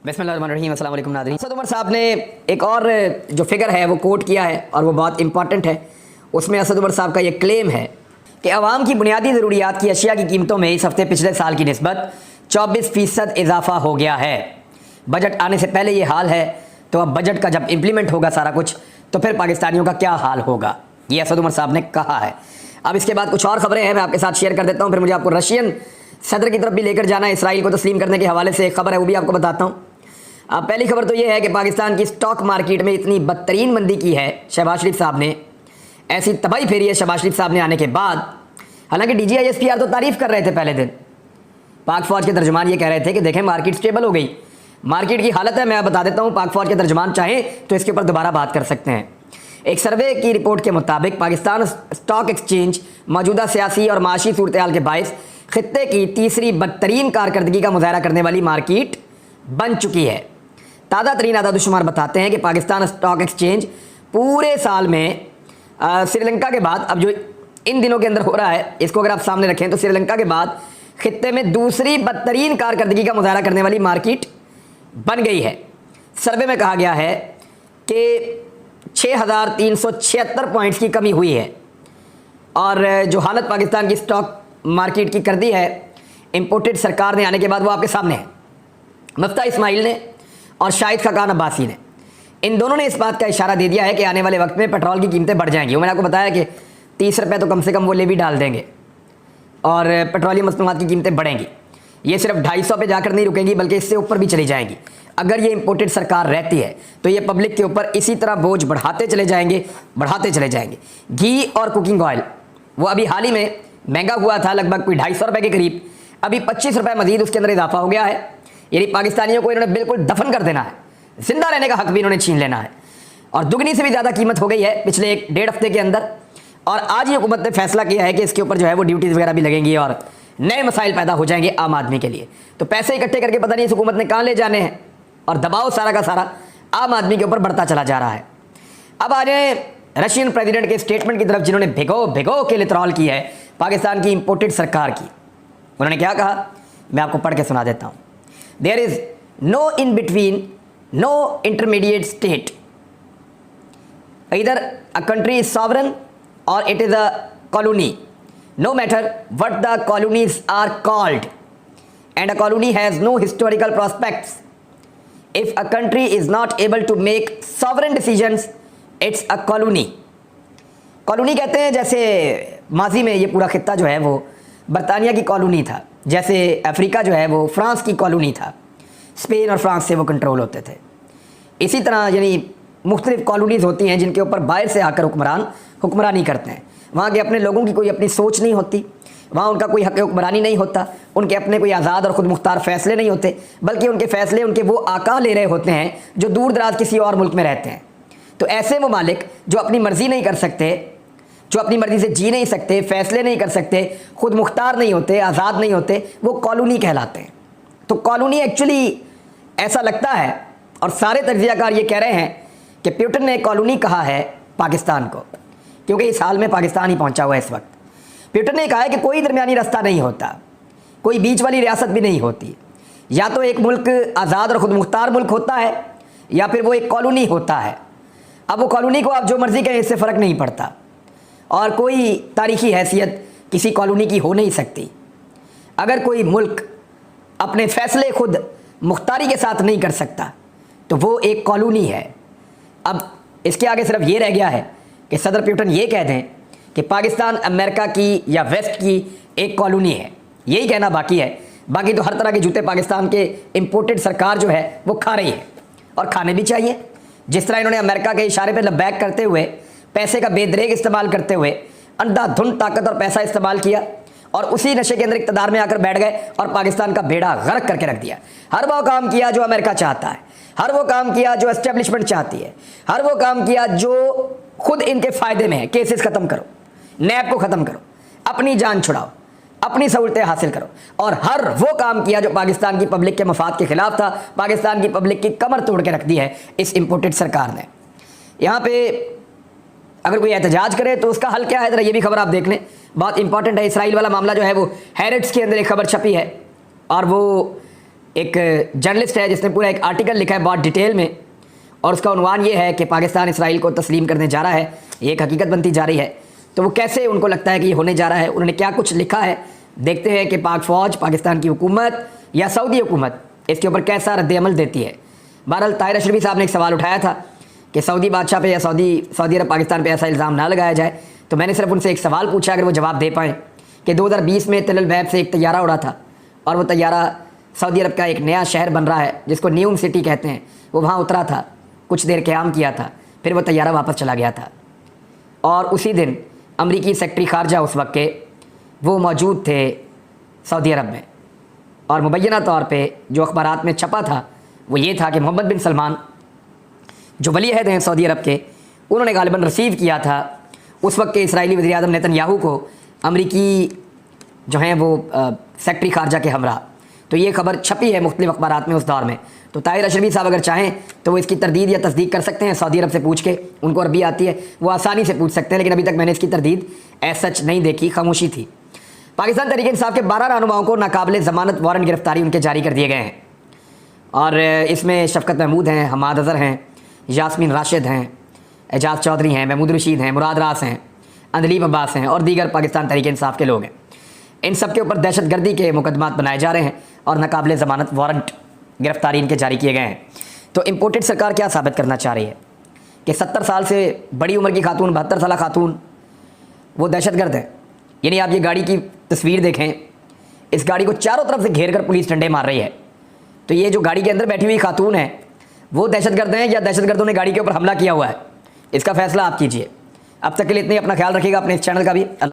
बिस्मिल्लाहिर्रहमानिर्रहीम। अस्सलाम वालेकुम नाज़रीन। असद उमर साहब ने एक और जो फिगर है वो कोट किया है और वो बहुत इंपॉर्टेंट है। उसमें असद उमर साहब का ये क्लेम है कि आवाम की बुनियादी ज़रूरियात की अशिया की कीमतों में इस हफ्ते पिछले साल की निस्बत 24% इजाफा हो गया है। बजट आने से पहले ये हाल है तो अब बजट का जब इम्प्लीमेंट होगा सारा कुछ तो फिर पाकिस्तानियों का क्या हाल होगा, ये असद उमर साहब ने कहा है। अब इसके बाद कुछ और ख़बरें हैं, मैं आपके साथ शेयर कर देता हूँ। फिर मुझे आपको रशियन सदर की तरफ भी लेकर जाना है। इसराइल को तस्लीम करने के हवाले से एक खबर है, वो भी आपको बताता हूँ। अब पहली खबर तो ये है कि पाकिस्तान की स्टॉक मार्केट में इतनी बदतरीन मंदी की है शहबाज शरीफ साहब ने, ऐसी तबाही फेरी है शहबाज शरीफ साहब ने आने के बाद। हालांकि DGISPR तो तारीफ़ कर रहे थे पहले दिन, पाक फ़ौज के तर्जमान ये कह रहे थे कि देखें मार्केट स्टेबल हो गई, मार्केट की हालत है। मैं बता देता हूँ, पाक फ़ौज के तर्जमान चाहें तो इसके ऊपर दोबारा बात कर सकते हैं। एक सर्वे की रिपोर्ट के मुताबिक पाकिस्तान स्टॉक एक्सचेंज मौजूदा सियासी और माशी सूरत हाल के बायस खित्ते की तीसरी बदतरीन कारकर्दगी का मुजाहरा करने वाली मार्केट बन चुकी है। ताज़ा तरीन आदादुशुमार बताते हैं कि पाकिस्तान स्टॉक एक्सचेंज पूरे साल में श्रीलंका के बाद, अब जो इन दिनों के अंदर हो रहा है इसको अगर आप सामने रखें तो श्रीलंका के बाद खित्ते में दूसरी बदतरीन कारकर्दगी का मुजाहरा करने वाली मार्केट बन गई है। सर्वे में कहा गया है कि 6,376 पॉइंट्स की कमी हुई है और जो हालत पाकिस्तान की स्टॉक मार्केट की कर दी है इंपोर्टेड सरकार ने आने के बाद वो आपके सामने है। मुफ्ता इस्माइल ने और शाहिद खाकान अब्बासी ने, इन दोनों ने इस बात का इशारा दे दिया है कि आने वाले वक्त में पेट्रोल की कीमतें बढ़ जाएंगी। मैंने आपको बताया कि 30 रुपये तो कम से कम वो लेवी डाल देंगे और पेट्रोलियम मसनूआत की कीमतें बढ़ेंगी। ये सिर्फ 250 पे जाकर नहीं रुकेंगी बल्कि इससे ऊपर भी चली जाएंगी। अगर ये इंपोर्टेड सरकार रहती है तो ये पब्लिक के ऊपर इसी तरह बोझ बढ़ाते चले जाएंगे। घी और कुकिंग ऑयल वो अभी हाल ही में महंगा हुआ था, लगभग कोई 250 रुपये के करीब, अभी 25 रुपये मजीद उसके अंदर इजाफा हो गया है। यानी पाकिस्तानियों को इन्होंने बिल्कुल दफन कर देना है, जिंदा रहने का हक भी इन्होंने छीन लेना है। और दुगनी से भी ज़्यादा कीमत हो गई है पिछले 1-1.5 हफ्ते के अंदर। और आज ही हुकूमत ने फैसला किया है कि इसके ऊपर जो है वो ड्यूटीज़ वगैरह भी लगेंगी और नए मसाइल पैदा हो जाएंगे आम आदमी के लिए। तो पैसे इकट्ठे करके पता नहीं इस हुकूमत ने कहाँ ले जाने हैं और दबाव सारा का सारा आम आदमी के ऊपर बढ़ता चला जा रहा है। अब आ जाए रशियन प्रेसिडेंट के स्टेटमेंट की तरफ, जिन्होंने भिगो के लितरॉल की है पाकिस्तान की इंपोर्टेड सरकार की। उन्होंने क्या कहा, मैं आपको पढ़ के सुना देता हूँ। There is no in between, no intermediate state, either a country is sovereign or it is a colony, no matter what the colonies are called, and a colony has no historical prospects. If a country is not able to make sovereign decisions, it's a colony. Colony कहते हैं, जैसे माजी में ये पूरा खित्ता जो है वो बरतानिया की कॉलोनी था, जैसे अफ्रीका जो है वो फ्रांस की कॉलोनी था, स्पेन और फ्रांस से वो कंट्रोल होते थे। इसी तरह यानी मुख्तलिफ कॉलोनीज़ होती हैं जिनके ऊपर बाहर से आकर हुक्मरानी करते हैं। वहाँ के अपने लोगों की कोई अपनी सोच नहीं होती, वहाँ उनका कोई हक़ हुक्मरानी नहीं होता, उनके अपने कोई आज़ाद और ख़ुद मुख्तार फ़ैसले नहीं होते, बल्कि उनके फ़ैसले उनके वो आका ले रहे होते हैं जो दूर दराज किसी और मुल्क में रहते हैं। तो ऐसे ममालिक जो अपनी मर्ज़ी नहीं कर सकते, जो अपनी मर्ज़ी से जी नहीं सकते, फ़ैसले नहीं कर सकते, ख़ुद मुख्तार नहीं होते, आज़ाद नहीं होते, वो कॉलोनी कहलाते हैं। तो कॉलोनी एक्चुअली ऐसा लगता है, और सारे तज्ज़ियाकार ये कह रहे हैं कि पुतिन ने कॉलोनी कहा है पाकिस्तान को, क्योंकि इस हाल में पाकिस्तान ही पहुंचा हुआ है इस वक्त। पुतिन ने कहा है कि कोई दरमियानी रास्ता नहीं होता, कोई बीच वाली रियासत भी नहीं होती, या तो एक मुल्क आज़ाद और ख़ुद मुख्तार मुल्क होता है या फिर वो एक कॉलोनी होता है। अब वो कॉलोनी को आप जो मर्ज़ी कहें, इससे फ़र्क नहीं पड़ता और कोई तारीख़ी हैसियत किसी कॉलोनी की हो नहीं सकती। अगर कोई मुल्क अपने फ़ैसले खुद मुख्तारी के साथ नहीं कर सकता तो वो एक कॉलोनी है। अब इसके आगे सिर्फ ये रह गया है कि सदर पुतिन ये कह दें कि पाकिस्तान अमेरिका की या वेस्ट की एक कॉलोनी है, यही कहना बाकी है। बाकी तो हर तरह के जूते पाकिस्तान के इंपोर्टेड सरकार जो है वो खा रही है और खाने भी चाहिए। जिस तरह इन्होंने अमेरिका के इशारे पर लब्बैक करते हुए, पैसे का बेदरेग इस्तेमाल करते हुए अंधाधुंध ताकत और पैसा इस्तेमाल किया और उसी नशे के अंदर इक़्तिदार में आकर बैठ गए और पाकिस्तान का बेड़ा गर्क करके रख दिया। हर वो काम किया जो अमेरिका चाहता है, हर वो काम किया जो एस्टेब्लिशमेंट चाहती है, हर वो काम किया जो खुद इनके फ़ायदे में है। केसेस ख़त्म करो, नैब को ख़त्म करो, अपनी जान छुड़ाओ, अपनी सहूलतें हासिल करो, और हर वो काम किया जो पाकिस्तान की पब्लिक के मफाद के ख़िलाफ़ था। पाकिस्तान की पब्लिक की कमर तोड़ के रख दी है इस इंपोर्टेड सरकार ने। यहाँ पे अगर कोई एहतजाज करे तो उसका हल क्या है, ज़रा ये भी खबर आप देख लें, बहुत इंपॉर्टेंट है। इसराइल वाला मामला जो है वो हैरेट्स के अंदर एक खबर छपी है और वो ایک جرنلسٹ ہے جس نے پورا ایک آرٹیکل لکھا ہے بہت ڈیٹیل میں, اور اس کا عنوان یہ ہے کہ پاکستان اسرائیل کو تسلیم کرنے جا رہا ہے, یہ ایک حقیقت بنتی جا رہی ہے. تو وہ کیسے ان کو لگتا ہے کہ یہ ہونے جا رہا ہے, انہوں نے کیا کچھ لکھا ہے, دیکھتے ہیں کہ پاک فوج, پاکستان کی حکومت یا سعودی حکومت اس کے اوپر کیسا رد عمل دیتی ہے. بہرحال طاہر اشرفی صاحب نے ایک سوال اٹھایا تھا کہ سعودی بادشاہ پہ یا سعودی عرب پاکستان پہ ایسا الزام نہ لگایا جائے. تو میں نے صرف ان سے ایک سوال پوچھا, اگر وہ جواب دے پائیں, کہ 2020 میں تل البیب سے ایک طیارہ اڑا تھا, اور وہ طیارہ سعودی عرب کا ایک نیا شہر بن رہا ہے جس کو نیوم سٹی کہتے ہیں, وہ وہاں اترا تھا, کچھ دیر قیام کیا تھا, پھر وہ طیارہ واپس چلا گیا تھا, اور اسی دن امریکی سیکرٹری خارجہ اس وقت کے وہ موجود تھے سعودی عرب میں, اور مبینہ طور پہ جو اخبارات میں چھپا تھا وہ یہ تھا کہ محمد بن سلمان جو ولی عہد ہیں سعودی عرب کے, انہوں نے غالباً ریسیو کیا تھا اس وقت کے اسرائیلی وزیر اعظم نیتن یاہو کو امریکی جو ہیں وہ سیکرٹری خارجہ کے ہمراہ. تو یہ خبر چھپی ہے مختلف اخبارات میں اس دور میں. تو طاہر اشرفی صاحب اگر چاہیں تو وہ اس کی تردید یا تصدیق کر سکتے ہیں سعودی عرب سے پوچھ کے, ان کو عربی آتی ہے, وہ آسانی سے پوچھ سکتے ہیں, لیکن ابھی تک میں نے اس کی تردید ایز سچ نہیں دیکھی, خاموشی تھی. پاکستان تحریک انصاف کے 12 رہنماؤں کو ناقابل ضمانت وارنٹ گرفتاری ان کے جاری کر دیے گئے ہیں, اور اس میں شفقت محمود ہیں, حماد اظہر ہیں, یاسمین راشد ہیں, اعجاز چودھری ہیں, محمود رشید ہیں, مراد راس ہیں, اندلیب عباس ہیں, اور دیگر پاکستان تحریک انصاف کے لوگ ہیں. ان سب کے اوپر دہشت گردی کے مقدمات بنائے جا رہے ہیں اور ناقابل ضمانت وارنٹ گرفتاری ان کے جاری کیے گئے ہیں. تو امپورٹڈ سرکار کیا ثابت کرنا چاہ رہی ہے کہ 70 سال سے بڑی عمر کی خاتون, 72 سالہ خاتون, وہ دہشت گرد ہیں. یعنی آپ یہ گاڑی کی تصویر دیکھیں, اس گاڑی کو چاروں طرف سے گھیر کر پولیس ڈنڈے مار رہی ہے. تو یہ جو گاڑی کے اندر بیٹھی ہوئی خاتون ہے وہ دہشت گرد ہیں یا دہشت گردوں نے گاڑی کے اوپر حملہ کیا ہوا ہے, اس کا فیصلہ آپ کیجئے. اب تک کے لیے اتنے, اپنا خیال رکھیے گا, اپنے اس چینل کا بھی.